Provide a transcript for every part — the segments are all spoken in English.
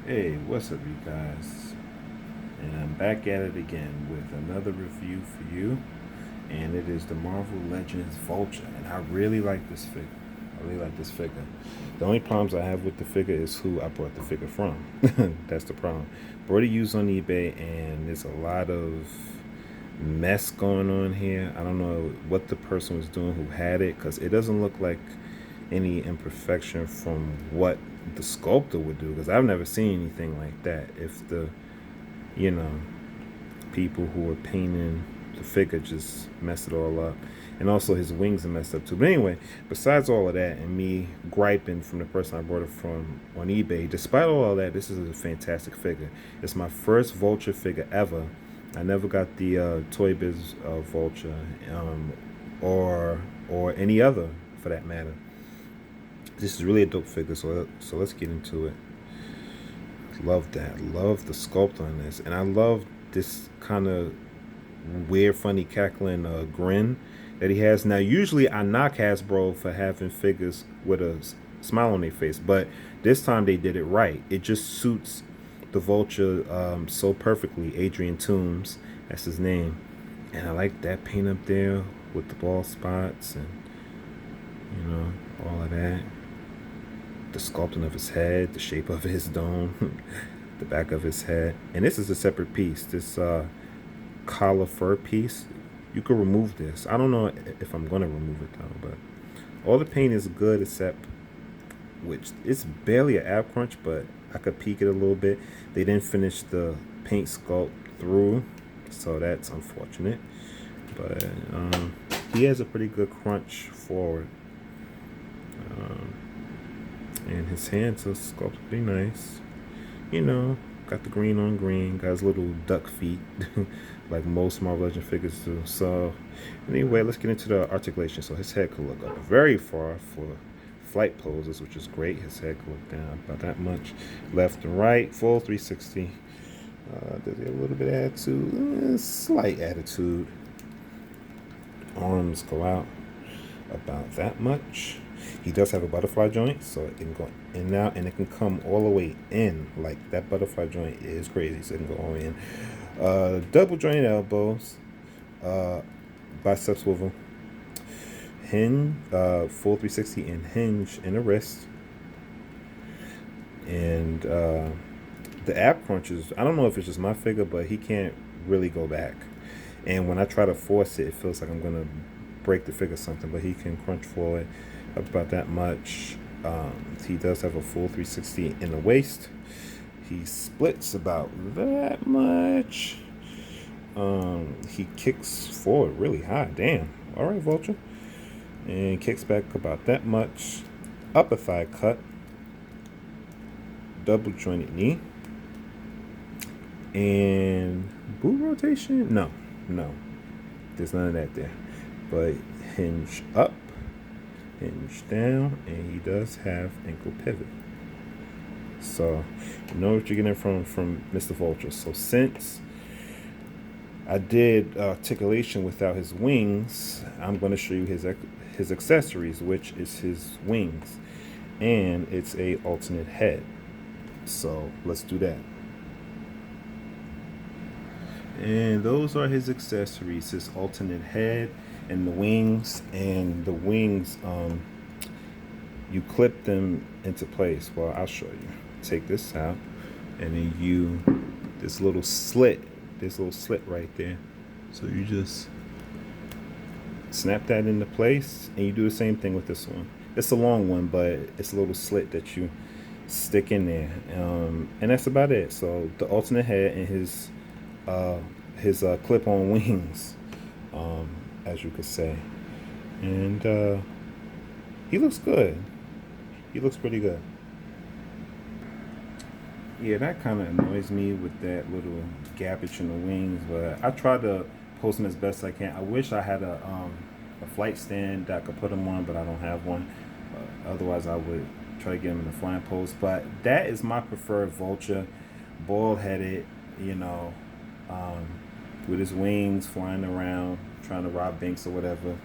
Hey, what's up, you guys? And I'm back at it again with another review for you, and it is the Marvel Legends Vulture. And I really like this figure. I really like this figure. The only problems I have with the figure is who I bought the figure from. That's the problem. Brought it used on eBay, and there's a lot of mess going on here. I don't know what the person was doing who had it, because it doesn't look like any imperfection from what the sculptor would do, because I've never seen anything like that. If the, you know, people who were painting the figure just messed it all up. And also his wings are messed up too. But anyway, besides all of that and me griping from the person I bought it from on eBay, despite all of that, this is a fantastic figure. It's my first Vulture figure ever. I never got the Toy Biz Vulture, or any other for that matter. This is really a dope figure, so let's get into it. Love that. Love the sculpt on this, and I love this kind of weird, funny, cackling grin that he has. Now, usually I knock Hasbro for having figures with a smile on their face, but this time they did it right. It just suits the Vulture so perfectly. Adrian Toomes, that's his name, and I like that paint up there with the bald spots and all of that. The sculpting of his head, the shape of his dome, the back of his head. And this is a separate piece. This collar fur piece, you could remove this. I don't know if I'm gonna remove it though, but all the paint is good except, which it's barely an ab crunch, but I could peek it a little bit. They didn't finish the paint sculpt through, so that's unfortunate. But he has a pretty good crunch forward. And his hands are sculpted pretty nice. Got the green on green, got his little duck feet, like most Marvel Legend figures do. So, anyway, let's get into the articulation. So, his head could look up very far for flight poses, which is great. His head could look down about that much, left and right, full 360. Does he have a little bit of attitude? Slight attitude. Arms go out about that much. He does have a butterfly joint, so it can go in and out, and it can come all the way in. Like, that butterfly joint is crazy, so it can go all the way in. Double jointed elbows, bicep swivel, hinge, full 360 and hinge in the wrist. And the ab crunches, I don't know if it's just my figure, but he can't really go back. And when I try to force it, it feels like I'm going to break the figure something, but he can crunch forward about that much. He does have a full 360 in the waist. He splits about that much. He kicks forward really high. Damn. All right, Vulture. And kicks back about that much. Upper thigh cut. Double jointed knee. And boot rotation? No. There's none of that there. But hinge up, hinge down, and he does have ankle pivot. So you know what you're getting from Mr. Vulture. So since I did articulation without his wings, I'm going to show you his accessories, which is his wings, and it's a alternate head. So let's do that. And those are his accessories: his alternate head and the wings. And the wings, you clip them into place. Well, I'll show you. Take this out, and then this little slit right there. So you just snap that into place, and you do the same thing with this one. It's a long one, but it's a little slit that you stick in there, and that's about it. So the alternate head and his clip-on wings, as you could say, and he looks good. He looks pretty good. Yeah, that kind of annoys me with that little gappage in the wings, but I try to post them as best I can. I wish I had a flight stand that I could put them on, but I don't have one. Otherwise, I would try to get them in the flying post. But that is my preferred Vulture, bald-headed, um, with his wings flying around, trying to rob banks or whatever,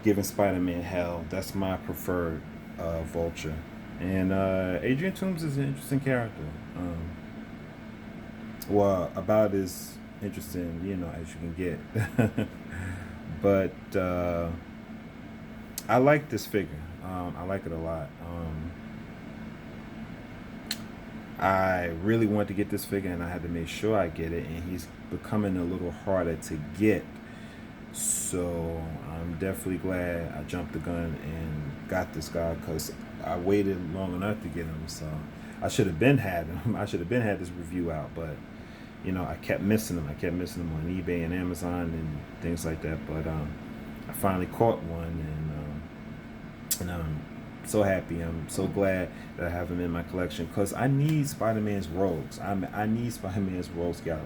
giving Spider-Man hell. That's my preferred Vulture. And Adrian Toomes is an interesting character. Well, about as interesting, as you can get. But I like this figure. I like it a lot. I really want to get this figure, and I had to make sure I get it. And he's becoming a little harder to get, so I'm definitely glad I jumped the gun and got this guy because I waited long enough to get him. So I should have been had him. I should have been had this review out, but I kept missing them. I kept missing them on eBay and Amazon and things like that. But I finally caught one, and I'm so happy. I'm so glad that I have him in my collection because I need Spider-Man's rogues. I need Spider-Man's rogues gallery.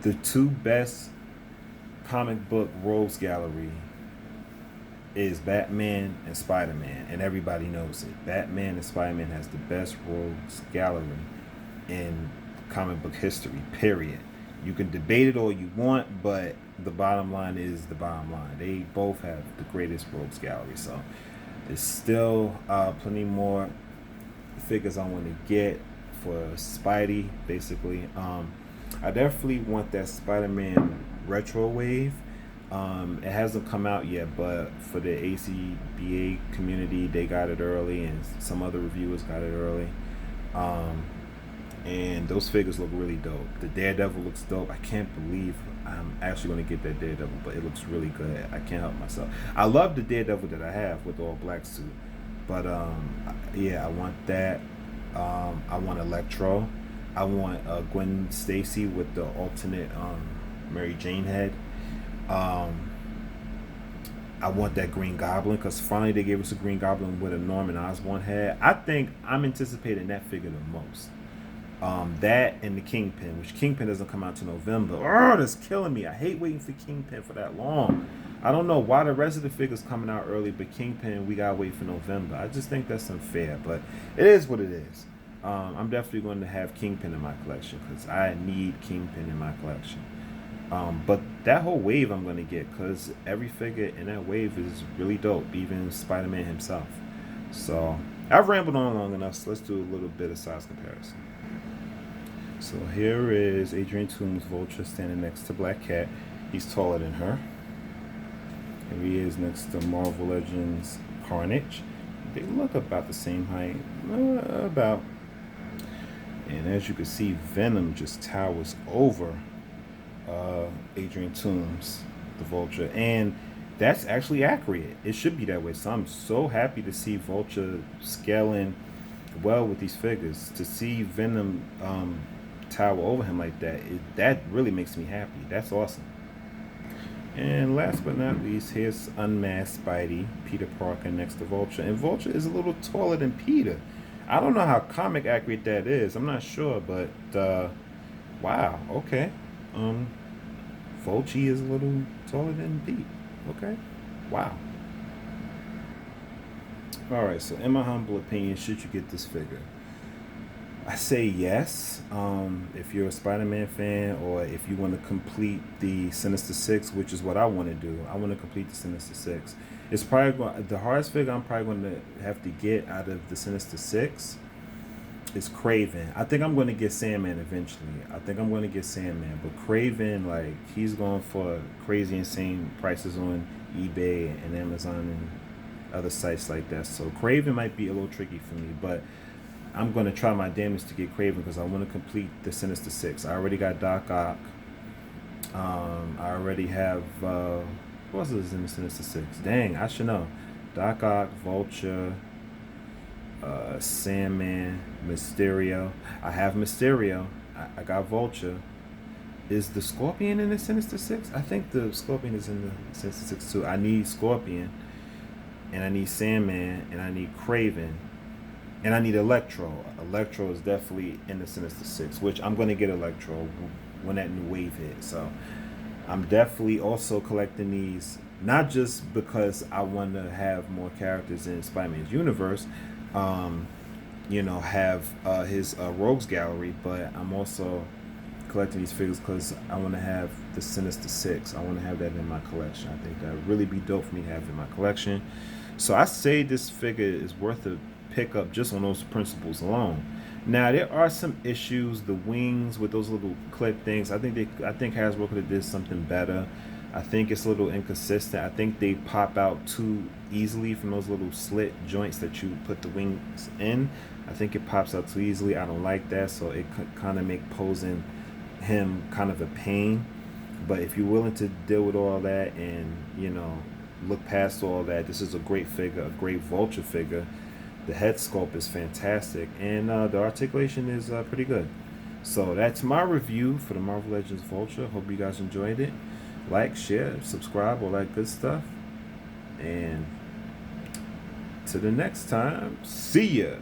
The two best comic book rogues gallery is Batman and Spider-Man, and everybody knows it. Batman and Spider-Man has the best rogues gallery in comic book history, period. You can debate it all you want, but the bottom line is the bottom line. They both have the greatest rogues gallery. So there's still plenty more figures I want to get for Spidey, basically. I definitely want that Spider-Man retro wave. It hasn't come out yet, but for the ACBA community, they got it early, and some other reviewers got it early. And those figures look really dope. The Daredevil looks dope. I can't believe I'm actually going to get that Daredevil, but it looks really good. I can't help myself. I love the Daredevil that I have with the all black suit, but yeah, I want that. I want Electro. I want Gwen Stacy with the alternate Mary Jane head. I want that Green Goblin because finally they gave us a Green Goblin with a Norman Osborn head. I think I'm anticipating that figure the most. That and the Kingpin, which Kingpin doesn't come out to November. Oh, that's killing me. I hate waiting for Kingpin for that long. I don't know why the rest of the figures coming out early, but Kingpin we gotta wait for November. I just think that's unfair, but it is what it is. I'm definitely going to have Kingpin in my collection because I need Kingpin in my collection. But that whole wave I'm going to get because every figure in that wave is really dope, even Spider-Man himself. So I've rambled on long enough, so let's do a little bit of size comparison. So here is Adrian Toomes' Vulture standing next to Black Cat. He's taller than her. Here he is next to Marvel Legends Carnage. They look about the same height, about. And as you can see, Venom just towers over Adrian Toomes, the Vulture, and that's actually accurate. It should be that way. So I'm so happy to see Vulture scaling well with these figures. To see Venom tower over him like that, that really makes me happy. That's awesome. And last but not least, here's unmasked Spidey, Peter Parker next to Vulture, and Vulture is a little taller than Peter. I don't know how comic accurate that is. I'm not sure, but wow, okay. Vulture is a little taller than Pete. Okay, wow. All right, so in my humble opinion, should you get this figure? I say yes. If you're a Spider-Man fan, or if you want to complete the Sinister Six, which is what I want to do. I want to complete the Sinister Six. It's probably the hardest figure I'm probably going to have to get out of the Sinister Six is Kraven. I think I'm going to get Sandman eventually. But Kraven, like, he's going for crazy, insane prices on eBay and Amazon and other sites like that. So Kraven might be a little tricky for me, but I'm going to try my damage to get Kraven because I want to complete the Sinister Six. I already got Doc Ock. I already have what else is in the Sinister Six? Dang, I should know. Doc Ock, Vulture, Sandman, Mysterio. I have Mysterio. I got Vulture. Is the Scorpion in the Sinister Six? I think the Scorpion is in the Sinister Six too. I need Scorpion, and I need Sandman, and I need Kraven, and I need Electro. Electro is definitely in the Sinister Six, which I'm going to get Electro when that new wave hits. So I'm definitely also collecting these, not just because I want to have more characters in Spider-Man's universe, have his rogues gallery, but I'm also collecting these figures because I want to have the Sinister Six. I want to have that in my collection. I think that would really be dope for me to have in my collection. So I say this figure is worth a pickup just on those principles alone. Now there are some issues. The wings with those little clip things. I think Hasbro could have did something better. I think it's a little inconsistent. I think they pop out too easily from those little slit joints that you put the wings in. I think it pops out too easily. I don't like that, so it kind of make posing him kind of a pain. But if you're willing to deal with all that and look past all that, this is a great figure, a great vulture figure. The head sculpt is fantastic, and the articulation is pretty good. So that's my review for the Marvel Legends Vulture. Hope you guys enjoyed it. Like, share, subscribe, all that good stuff. And to the next time, see ya.